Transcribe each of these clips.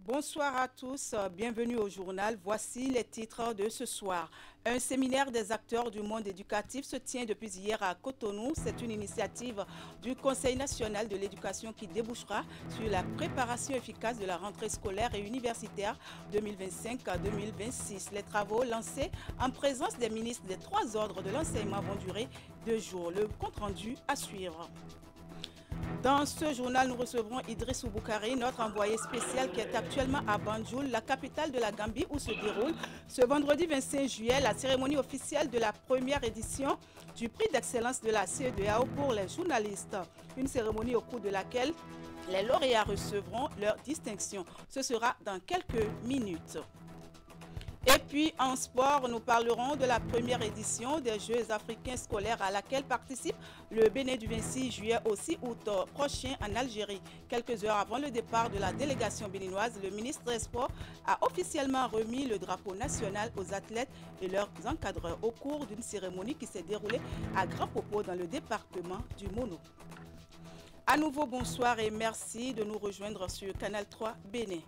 Bonsoir à tous, bienvenue au journal. Voici les titres de ce soir. Un séminaire des acteurs du monde éducatif se tient depuis hier à Cotonou. C'est une initiative du Conseil national de l'éducation qui débouchera sur la préparation efficace de la rentrée scolaire et universitaire 2025-2026. Les travaux lancés en présence des ministres des 3 ordres de l'enseignement vont durer 2 jours. Le compte-rendu à suivre. Dans ce journal, nous recevrons Idrissou Boukari, notre envoyé spécial qui est actuellement à Banjul, la capitale de la Gambie, où se déroule ce vendredi 25 juillet la cérémonie officielle de la première édition du prix d'excellence de la CEDEAO pour les journalistes. Une cérémonie au cours de laquelle les lauréats recevront leur distinction. Ce sera dans quelques minutes. Et puis en sport, nous parlerons de la première édition des Jeux africains scolaires à laquelle participe le Bénin du 26 juillet au 6 août prochain en Algérie. Quelques heures avant le départ de la délégation béninoise, le ministre des Sports a officiellement remis le drapeau national aux athlètes et leurs encadreurs au cours d'une cérémonie qui s'est déroulée à Grand Popo dans le département du Mono. À nouveau, bonsoir et merci de nous rejoindre sur Canal 3 Bénin.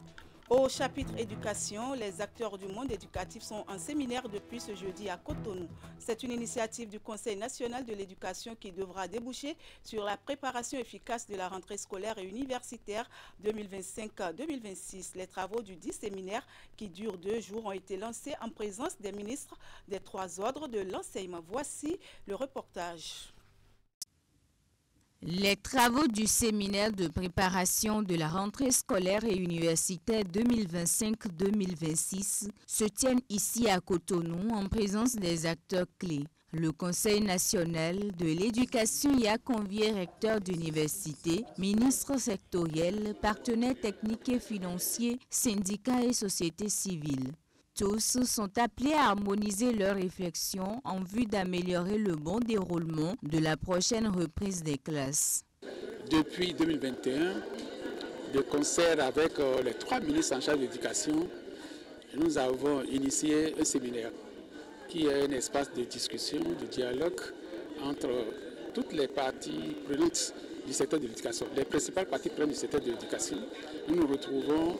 Au chapitre éducation, les acteurs du monde éducatif sont en séminaire depuis ce jeudi à Cotonou. C'est une initiative du Conseil national de l'éducation qui devra déboucher sur la préparation efficace de la rentrée scolaire et universitaire 2025-2026. Les travaux du 10 séminaire qui durent 2 jours ont été lancés en présence des ministres des 3 ordres de l'enseignement. Voici le reportage. Les travaux du séminaire de préparation de la rentrée scolaire et universitaire 2025-2026 se tiennent ici à Cotonou en présence des acteurs clés. Le Conseil national de l'éducation y a convié recteurs d'université, ministres sectoriels, partenaires techniques et financiers, syndicats et sociétés civiles. Tous sont appelés à harmoniser leurs réflexions en vue d'améliorer le bon déroulement de la prochaine reprise des classes. Depuis 2021, de concert avec les 3 ministres en charge de l'éducation, nous avons initié un séminaire qui est un espace de discussion, de dialogue entre toutes les parties prenantes du secteur de l'éducation. Les principales parties prenantes du secteur de l'éducation, nous nous retrouvons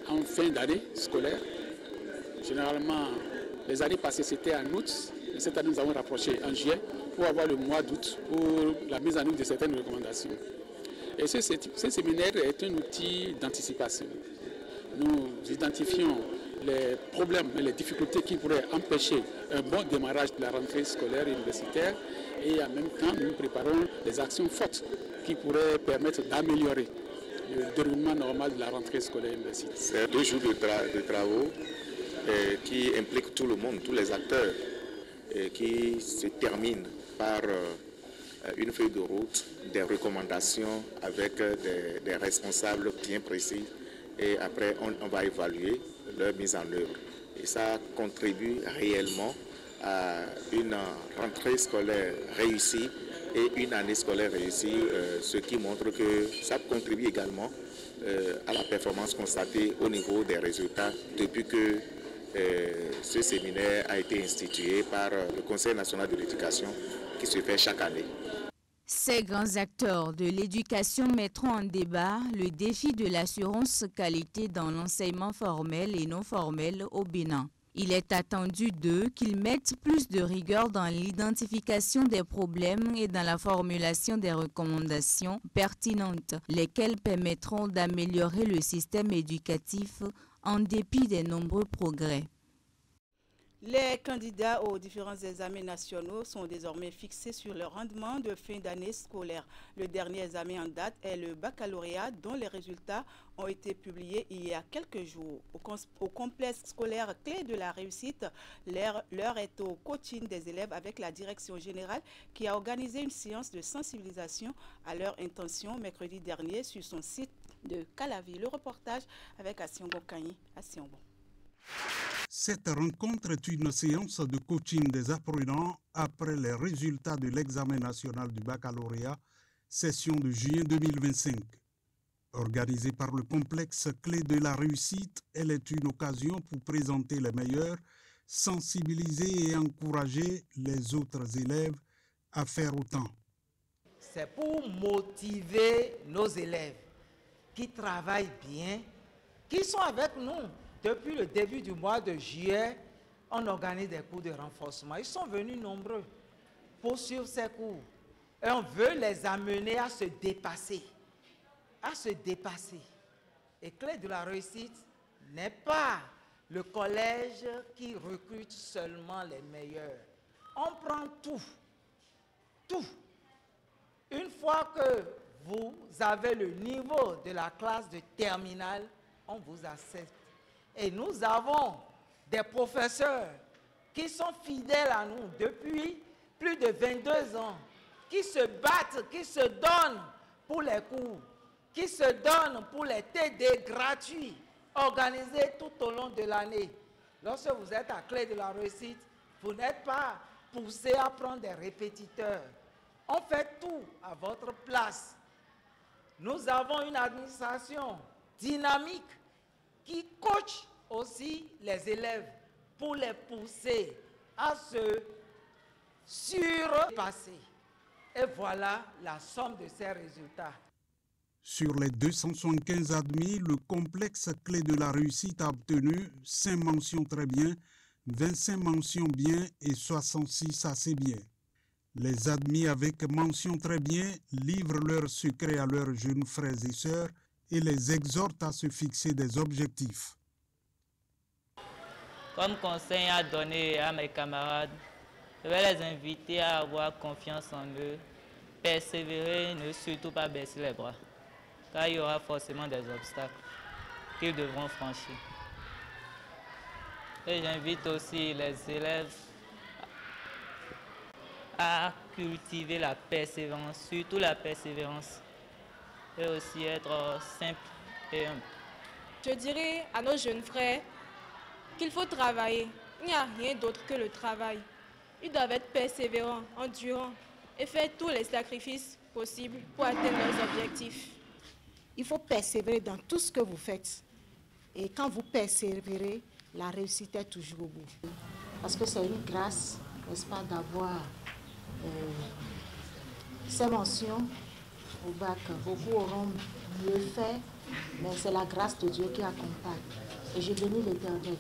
en fin d'année scolaire. Généralement, les années passées, c'était en août. Et cette année, nous avons rapproché en juillet pour avoir le mois d'août pour la mise en œuvre de certaines recommandations. Et ce séminaire est un outil d'anticipation. Nous identifions les problèmes et les difficultés qui pourraient empêcher un bon démarrage de la rentrée scolaire et universitaire. Et en même temps, nous préparons des actions fortes qui pourraient permettre d'améliorer le déroulement normal de la rentrée scolaire et universitaire. C'est 2 jours de travaux qui implique tout le monde, tous les acteurs, qui se termine par une feuille de route, des recommandations avec des responsables bien précis et après on va évaluer leur mise en œuvre. Et ça contribue réellement à une rentrée scolaire réussie et une année scolaire réussie, ce qui montre que ça contribue également à la performance constatée au niveau des résultats depuis que ce séminaire a été institué par le Conseil national de l'éducation qui se fait chaque année. Ces grands acteurs de l'éducation mettront en débat le défi de l'assurance qualité dans l'enseignement formel et non formel au Bénin. Il est attendu d'eux qu'ils mettent plus de rigueur dans l'identification des problèmes et dans la formulation des recommandations pertinentes, lesquelles permettront d'améliorer le système éducatif en dépit des nombreux progrès. Les candidats aux différents examens nationaux sont désormais fixés sur le rendement de fin d'année scolaire. Le dernier examen en date est le baccalauréat dont les résultats ont été publiés il y a quelques jours. Au complexe scolaire clé de la réussite, l'heure est au coaching des élèves avec la direction générale qui a organisé une séance de sensibilisation à leur intention mercredi dernier sur son site de Calavi. Le reportage avec Asiongo Kanyi. Asiongo. Cette rencontre est une séance de coaching des apprenants après les résultats de l'examen national du baccalauréat, session de juin 2025. Organisée par le complexe clé de la réussite, elle est une occasion pour présenter les meilleurs, sensibiliser et encourager les autres élèves à faire autant. C'est pour motiver nos élèves qui travaillent bien qui sont avec nous depuis le début du mois de juillet. On organise des cours de renforcement. Ils sont venus nombreux pour suivre ces cours. Et on veut les amener à se dépasser. À se dépasser. Et clé de la réussite n'est pas le collège qui recrute seulement les meilleurs. On prend tout. Tout. Une fois que vous avez le niveau de la classe de terminale, on vous accepte. Et nous avons des professeurs qui sont fidèles à nous depuis plus de 22 ans, qui se battent, qui se donnent pour les cours, qui se donnent pour les TD gratuits, organisés tout au long de l'année. Lorsque vous êtes à clé de la réussite, vous n'êtes pas poussé à prendre des répétiteurs. On fait tout à votre place. Nous avons une administration dynamique qui coach aussi les élèves pour les pousser à se surpasser. Et voilà la somme de ces résultats. Sur les 275 admis, le complexe clé de la réussite a obtenu 5 mentions très bien, 25 mentions bien et 66 assez bien. Les admis avec mention très bien livrent leurs secrets à leurs jeunes frères et sœurs et les exhortent à se fixer des objectifs. Comme conseil à donner à mes camarades, je vais les inviter à avoir confiance en eux, persévérer, ne surtout pas baisser les bras, car il y aura forcément des obstacles qu'ils devront franchir. Et j'invite aussi les élèves à cultiver la persévérance, surtout la persévérance, et aussi être simple et humble. Je dirais à nos jeunes frères qu'il faut travailler. Il n'y a rien d'autre que le travail. Ils doivent être persévérants, endurants et faire tous les sacrifices possibles pour atteindre leurs objectifs. Il faut persévérer dans tout ce que vous faites. Et quand vous persévérez, la réussite est toujours au bout. Parce que c'est une grâce, n'est-ce pas, d'avoir ces mentions au bac. Beaucoup auront mieux fait, mais c'est la grâce de Dieu qui accompagne. Et je bénis l'Éternel.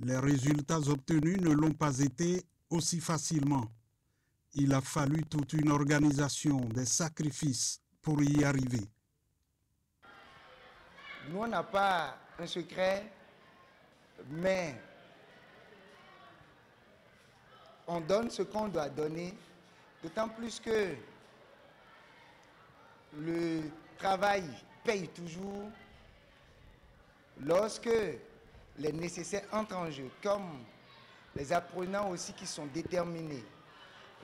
Les résultats obtenus ne l'ont pas été aussi facilement. Il a fallu toute une organisation, des sacrifices pour y arriver. Nous, on n'a pas un secret, mais on donne ce qu'on doit donner, d'autant plus que le travail paye toujours lorsque les nécessaires entrent en jeu, comme les apprenants aussi qui sont déterminés.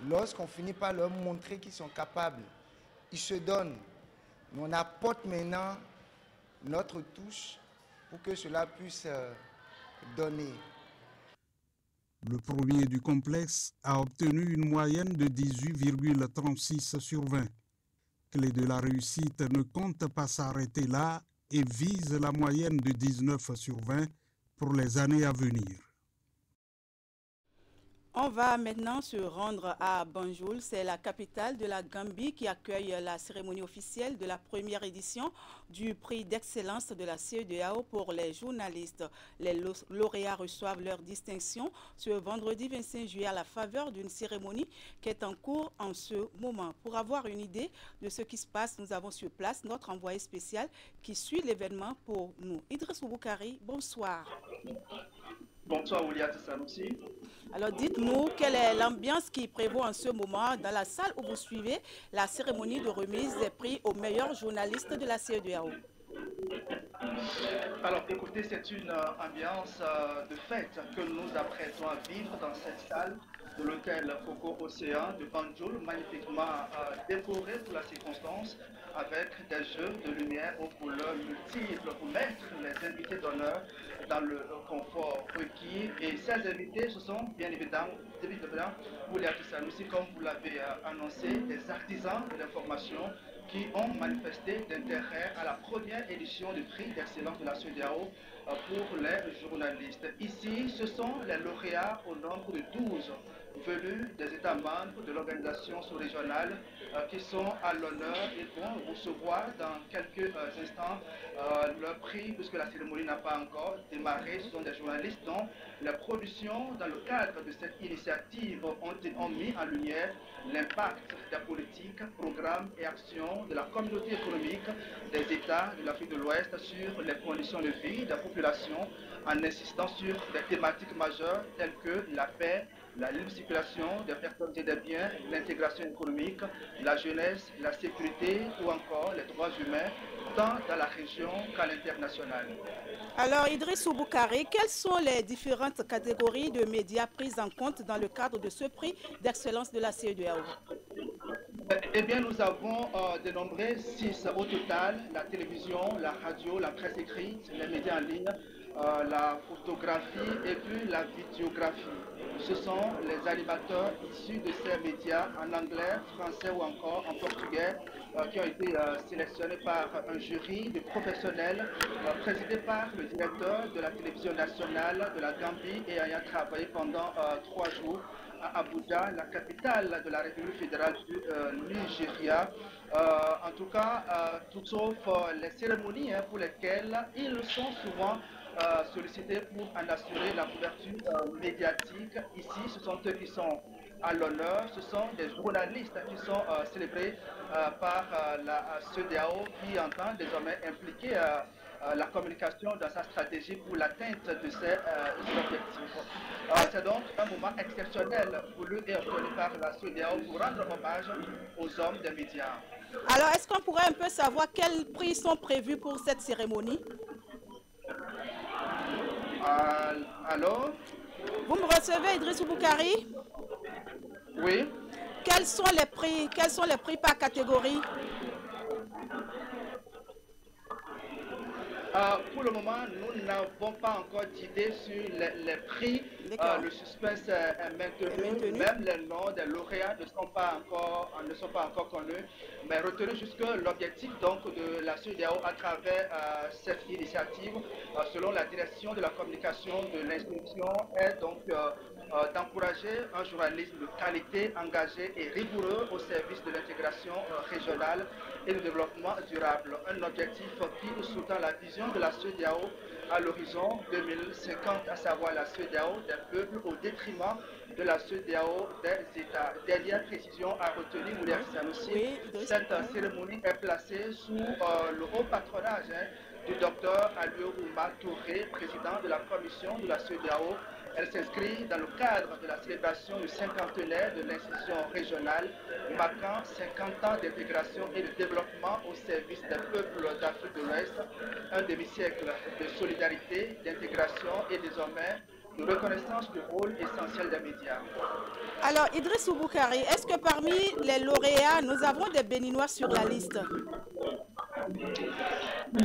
Lorsqu'on finit par leur montrer qu'ils sont capables, ils se donnent. Mais on apporte maintenant notre touche pour que cela puisse donner. Le premier du complexe a obtenu une moyenne de 18,36 sur 20. Clé de la réussite ne compte pas s'arrêter là et vise la moyenne de 19 sur 20 pour les années à venir. On va maintenant se rendre à Banjul, c'est la capitale de la Gambie qui accueille la cérémonie officielle de la première édition du prix d'excellence de la CEDEAO pour les journalistes. Les lauréats reçoivent leur distinction ce vendredi 25 juillet à la faveur d'une cérémonie qui est en cours en ce moment. Pour avoir une idée de ce qui se passe, nous avons sur place notre envoyé spécial qui suit l'événement pour nous. Idrissou Boukari, bonsoir. Bonsoir, Ouliat Sanoussi. Alors dites-nous, quelle est l'ambiance qui prévaut en ce moment dans la salle où vous suivez la cérémonie de remise des prix aux meilleurs journalistes de la CEDEAO? Alors écoutez, c'est une ambiance de fête que nous apprêtons à vivre dans cette salle de l'hôtel Coco Océan de Banjul, magnifiquement décoré pour la circonstance, avec des jeux de lumière aux couleurs multiples pour mettre les invités d'honneur dans le confort requis. Et ces invités, ce sont bien évidemment, Ouliat Sanoussi, comme vous l'avez annoncé, des artisans de l'information qui ont manifesté d'intérêt à la première édition du prix d'excellence de la CEDEAO pour les journalistes. Ici, ce sont les lauréats au nombre de 12 venus des États membres de l'organisation sous-régionale qui sont à l'honneur. Ils vont recevoir dans quelques instants leur prix, puisque la cérémonie n'a pas encore démarré. Ce sont des journalistes dont les productions dans le cadre de cette initiative ont mis en lumière l'impact des politiques, programmes et actions de la communauté économique des États de l'Afrique de l'Ouest sur les conditions de vie de la population, en insistant sur des thématiques majeures telles que la paix, la libre circulation des personnes et des biens, l'intégration économique, la jeunesse, la sécurité ou encore les droits humains, tant dans la région qu'à l'international. Alors, Idrissou Boukari, quelles sont les différentes catégories de médias prises en compte dans le cadre de ce prix d'excellence de la CEDEAO? Eh bien, nous avons dénombré 6 au total: la télévision, la radio, la presse écrite, les médias en ligne, la photographie et puis la vidéographie. Ce sont les animateurs issus de ces médias en anglais, français ou encore en portugais qui ont été sélectionnés par un jury de professionnels présidé par le directeur de la télévision nationale de la Gambie et ayant travaillé pendant 3 jours à Abuja, la capitale de la République fédérale du Nigeria. En tout cas, tout sauf les cérémonies pour lesquelles ils sont souvent sollicités pour en assurer la couverture médiatique. Ici, ce sont eux qui sont à l'honneur. Ce sont des journalistes qui sont célébrés par la CEDEAO, qui entend désormais impliquer la communication dans sa stratégie pour l'atteinte de ses objectifs. C'est donc un moment exceptionnel voulu et obtenu par la CEDEAO pour rendre hommage aux hommes des médias. Alors, est-ce qu'on pourrait un peu savoir quels prix sont prévus pour cette cérémonie? Alors? Vous me recevez, Idrissou Boukari? Oui. Quels sont les prix par catégorie? Pour le moment, nous n'avons pas encore d'idée sur les prix. Le suspense est maintenu. Même les noms des lauréats ne sont pas encore connus. Mais retenez juste que l'objectif donc de la CEDEAO à travers cette initiative, selon la direction de la communication de l'institution, est donc d'encourager un journalisme de qualité, engagé et rigoureux au service de l'intégration régionale et du développement durable. Un objectif qui sous-tend la vision de la CEDEAO à l'horizon 2050, à savoir la CEDEAO des peuples au détriment de la CEDEAO des États. Dernière précision à retenir, William Sanoussi, cette cérémonie est placée sous le haut patronage du docteur Aliou Ouma Touré, président de la commission de la CEDEAO. Elle s'inscrit dans le cadre de la célébration du 50e de l'institution régionale, marquant 50 ans d'intégration et de développement au service des peuples d'Afrique de l'Ouest, un demi-siècle de solidarité, d'intégration et désormais de reconnaissance du rôle essentiel des médias. Alors, Idrissou Boukari, est-ce que parmi les lauréats, nous avons des Béninois sur la liste?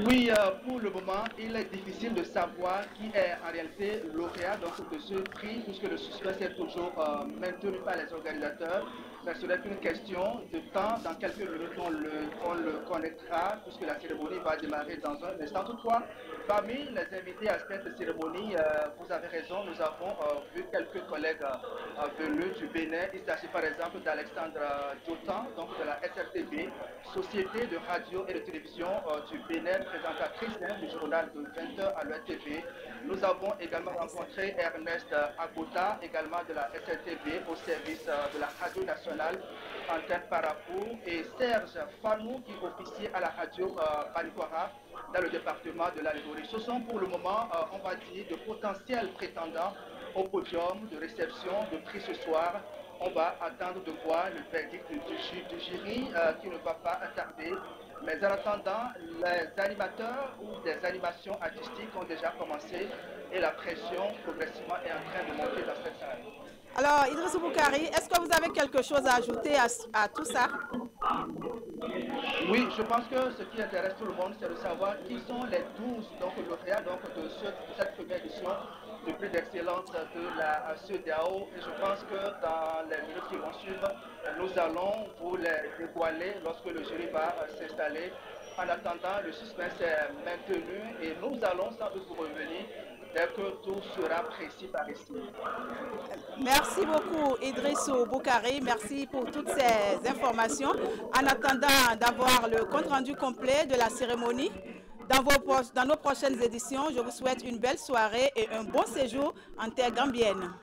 Oui, pour le moment, il est difficile de savoir qui est en réalité lauréat de ce prix, puisque le suspense est toujours maintenu par les organisateurs. Ça serait une question de temps. Dans quelques minutes, on le connaîtra, puisque la cérémonie va démarrer dans un instant. Toutefois, parmi les invités à cette cérémonie, vous avez raison, nous avons vu quelques collègues venus du Bénin. Il s'agit par exemple d'Alexandre Djotan, donc de la SRTV, Société de radio et de télévision du Bénin, présentatrice du journal de 20h à l'ETV. Nous avons également rencontré Ernest Agota, également de la SRTV, au service de la radio nationale Antenne Parapou, et Serge Fanou, qui officie à la radio Banikwara dans le département de la Ligurie. Ce sont pour le moment, on va dire, de potentiels prétendants au podium de réception de prix ce soir. On va attendre de voir le verdict du jury qui ne va pas tarder. Mais en attendant, les animateurs ou des animations artistiques ont déjà commencé et la pression progressivement est en train de monter dans cette salle. Alors, Idrissou Boukari, est-ce que vous avez quelque chose à ajouter à tout ça? Oui, je pense que ce qui intéresse tout le monde, c'est de savoir qui sont les 12 lauréats de cette première édition de plus d'excellence de la CEDEAO. Et je pense que dans les minutes qui vont suivre, nous allons vous les dévoiler lorsque le jury va s'installer. En attendant, le suspense est maintenu et nous allons sans doute vous revenir dès que tout sera précis par ici. Merci beaucoup Idrissou Boukari, merci pour toutes ces informations. En attendant d'avoir le compte-rendu complet de la cérémonie, dans nos prochaines éditions, je vous souhaite une belle soirée et un bon séjour en terre gambienne.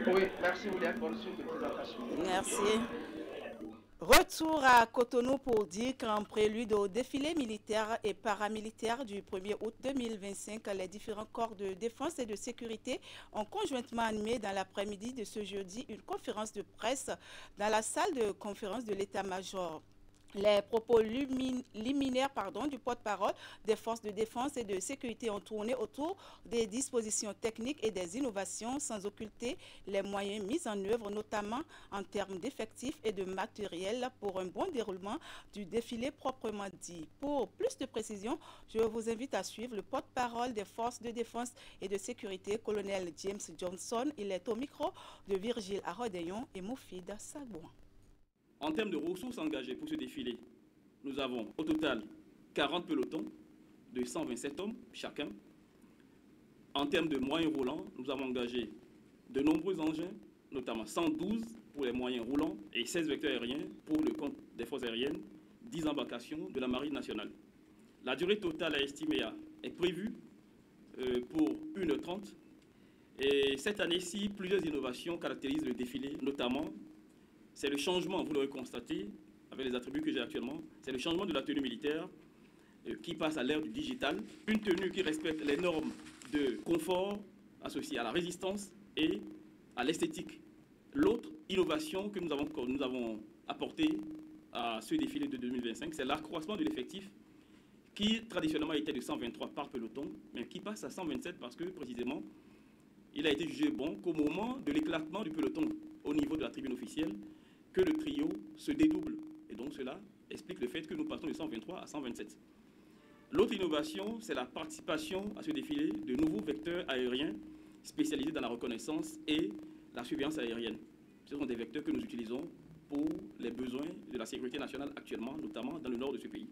Oui, merci William pour le suite de présentation. Merci. Retour à Cotonou pour dire qu'en prélude au défilé militaire et paramilitaire du 1er août 2025, les différents corps de défense et de sécurité ont conjointement animé dans l'après-midi de ce jeudi une conférence de presse dans la salle de conférence de l'état-major. Les propos liminaires du porte-parole des forces de défense et de sécurité ont tourné autour des dispositions techniques et des innovations sans occulter les moyens mis en œuvre, notamment en termes d'effectifs et de matériel pour un bon déroulement du défilé proprement dit. Pour plus de précisions, je vous invite à suivre le porte-parole des forces de défense et de sécurité, colonel James Johnson. Il est au micro de Virgile Arodeyon et Moufid Sagouan. En termes de ressources engagées pour ce défilé, nous avons au total 40 pelotons de 127 hommes chacun. En termes de moyens roulants, nous avons engagé de nombreux engins, notamment 112 pour les moyens roulants et 16 vecteurs aériens pour le compte des forces aériennes, 10 embarcations de la Marine nationale. La durée totale à estimer est prévue pour 1h30. Et cette année-ci, plusieurs innovations caractérisent le défilé, notamment c'est le changement, vous l'aurez constaté, avec les attributs que j'ai actuellement, c'est le changement de la tenue militaire qui passe à l'ère du digital. Une tenue qui respecte les normes de confort associées à la résistance et à l'esthétique. L'autre innovation que nous avons apportée à ce défilé de 2025, c'est l'accroissement de l'effectif qui traditionnellement était de 123 par peloton, mais qui passe à 127 parce que précisément, il a été jugé bon qu'au moment de l'éclatement du peloton au niveau de la tribune officielle, que le trio se dédouble. Et donc cela explique le fait que nous passons de 123 à 127. L'autre innovation, c'est la participation à ce défilé de nouveaux vecteurs aériens spécialisés dans la reconnaissance et la surveillance aérienne. Ce sont des vecteurs que nous utilisons pour les besoins de la sécurité nationale actuellement, notamment dans le nord de ce pays.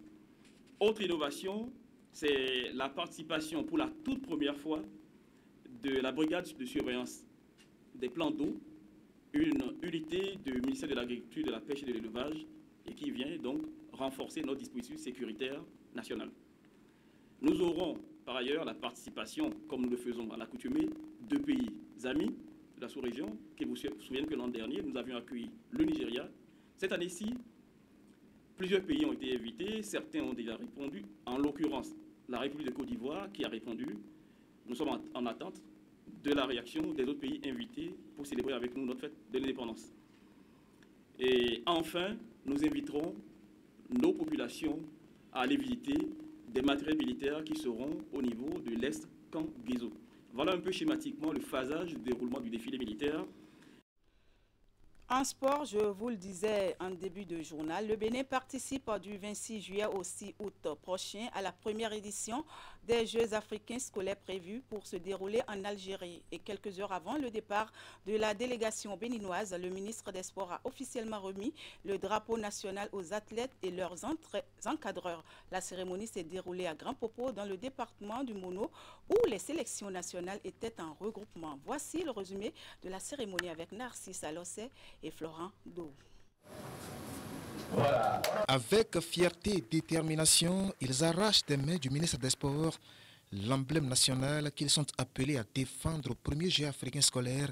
Autre innovation, c'est la participation pour la toute première fois de la brigade de surveillance des plans d'eau, une unité du ministère de l'Agriculture, de la Pêche et de l'Élevage, et qui vient donc renforcer notre dispositif sécuritaire national. Nous aurons par ailleurs la participation, comme nous le faisons à l'accoutumée, de pays amis de la sous-région, qui vous souvenez que l'an dernier, nous avions accueilli le Nigeria. Cette année-ci, plusieurs pays ont été invités, certains ont déjà répondu, en l'occurrence la République de Côte d'Ivoire qui a répondu. Nous sommes en attente de la réaction des autres pays invités pour célébrer avec nous notre fête de l'indépendance. Et enfin, nous inviterons nos populations à aller visiter des matériels militaires qui seront au niveau de l'Est Camp Guézo. Voilà un peu schématiquement le phasage du déroulement du défilé militaire. En sport, je vous le disais en début de journal, le Bénin participe du 26 juillet au 6 août prochain à la première édition des Jeux africains scolaires prévus pour se dérouler en Algérie. Et quelques heures avant le départ de la délégation béninoise, le ministre des Sports a officiellement remis le drapeau national aux athlètes et leurs encadreurs. La cérémonie s'est déroulée à Grand Popo dans le département du Mono où les sélections nationales étaient en regroupement. Voici le résumé de la cérémonie avec Narcisse Alossé et Florent Dou. Voilà. Avec fierté et détermination, ils arrachent des mains du ministre des Sports l'emblème national qu'ils sont appelés à défendre au premier Jeux africain scolaire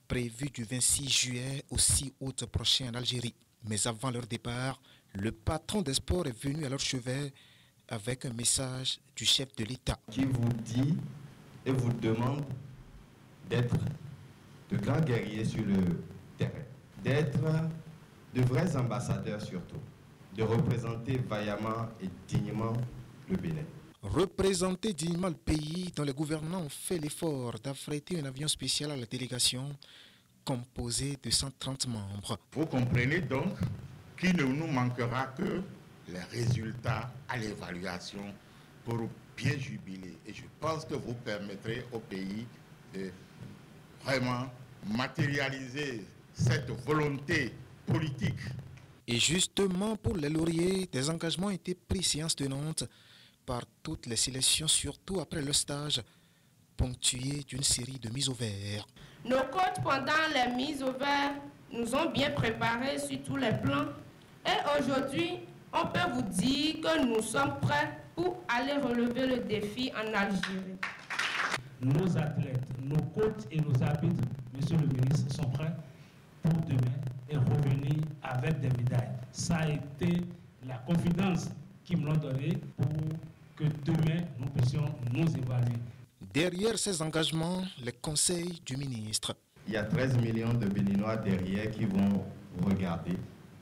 prévu du 26 juillet au 6 août prochain en Algérie. Mais avant leur départ, le patron des sports est venu à leur chevet avec un message du chef de l'État. Qui vous dit et vous demande d'être de grands guerriers sur le terrain, d'être de vrais ambassadeurs surtout, de représenter vaillamment et dignement le Bénin. Représenter dignement le pays dont les gouvernants ont fait l'effort d'affréter un avion spécial à la délégation composée de 130 membres. Vous comprenez donc qu'il ne nous manquera que les résultats à l'évaluation pour bien jubiler. Et je pense que vous permettrez au pays de vraiment matérialiser cette volonté politique. Et justement, pour les lauriers, des engagements ont été pris séance tenante par toutes les sélections, surtout après le stage, ponctué d'une série de mises au vert. Nos coachs, pendant les mises au vert, nous ont bien préparés sur tous les plans. Et aujourd'hui, on peut vous dire que nous sommes prêts pour aller relever le défi en Algérie. Nos athlètes, nos coachs et nos arbitres, monsieur le ministre, sont prêts pour demain et revenir avec des médailles. Ça a été la confidence qu'ils me l'ont donnée pour que demain, nous puissions nous évaluer. Derrière ces engagements, les conseils du ministre. Il y a 13 millions de Béninois derrière qui vont vous regarder,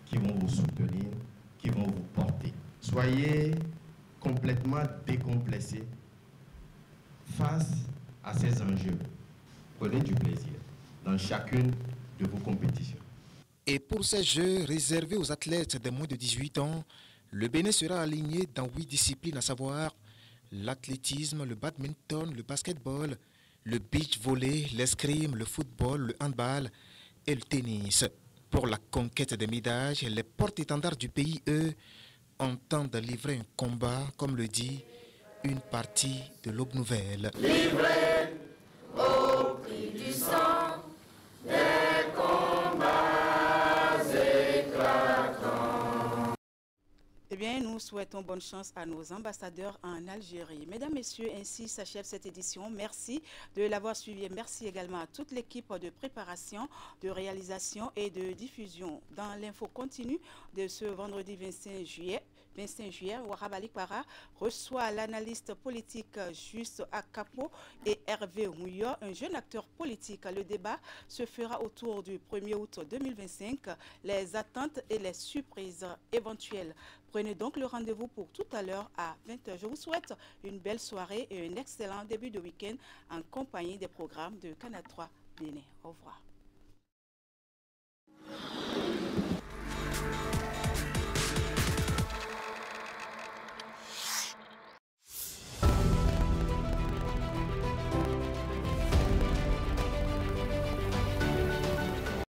qui vont vous soutenir, qui vont vous porter. Soyez complètement décomplexés face à ces enjeux. Prenez du plaisir dans chacune de vos compétitions. Et pour ces Jeux réservés aux athlètes de moins de 18 ans, le Bénin sera aligné dans 8 disciplines, à savoir l'athlétisme, le badminton, le basketball, le beach volley, l'escrime, le football, le handball et le tennis. Pour la conquête des médailles, les porte-étendards du pays, eux, entendent livrer un combat, comme le dit une partie de l'Aube Nouvelle. Livré au prix du sang, des combats éclatants. Eh bien, nous souhaitons bonne chance à nos ambassadeurs en Algérie. Mesdames, Messieurs, ainsi s'achève cette édition. Merci de l'avoir suivi. Merci également à toute l'équipe de préparation, de réalisation et de diffusion. Dans l'info continue de ce vendredi 25 juillet, Wahab Ali Para reçoit l'analyste politique Juste Akapo et Hervé Mouyo, un jeune acteur politique. Le débat se fera autour du 1er août 2025, les attentes et les surprises éventuelles. Prenez donc le rendez-vous pour tout à l'heure à 20h. Je vous souhaite une belle soirée et un excellent début de week-end en compagnie des programmes de Canal 3 Bénin. Au revoir.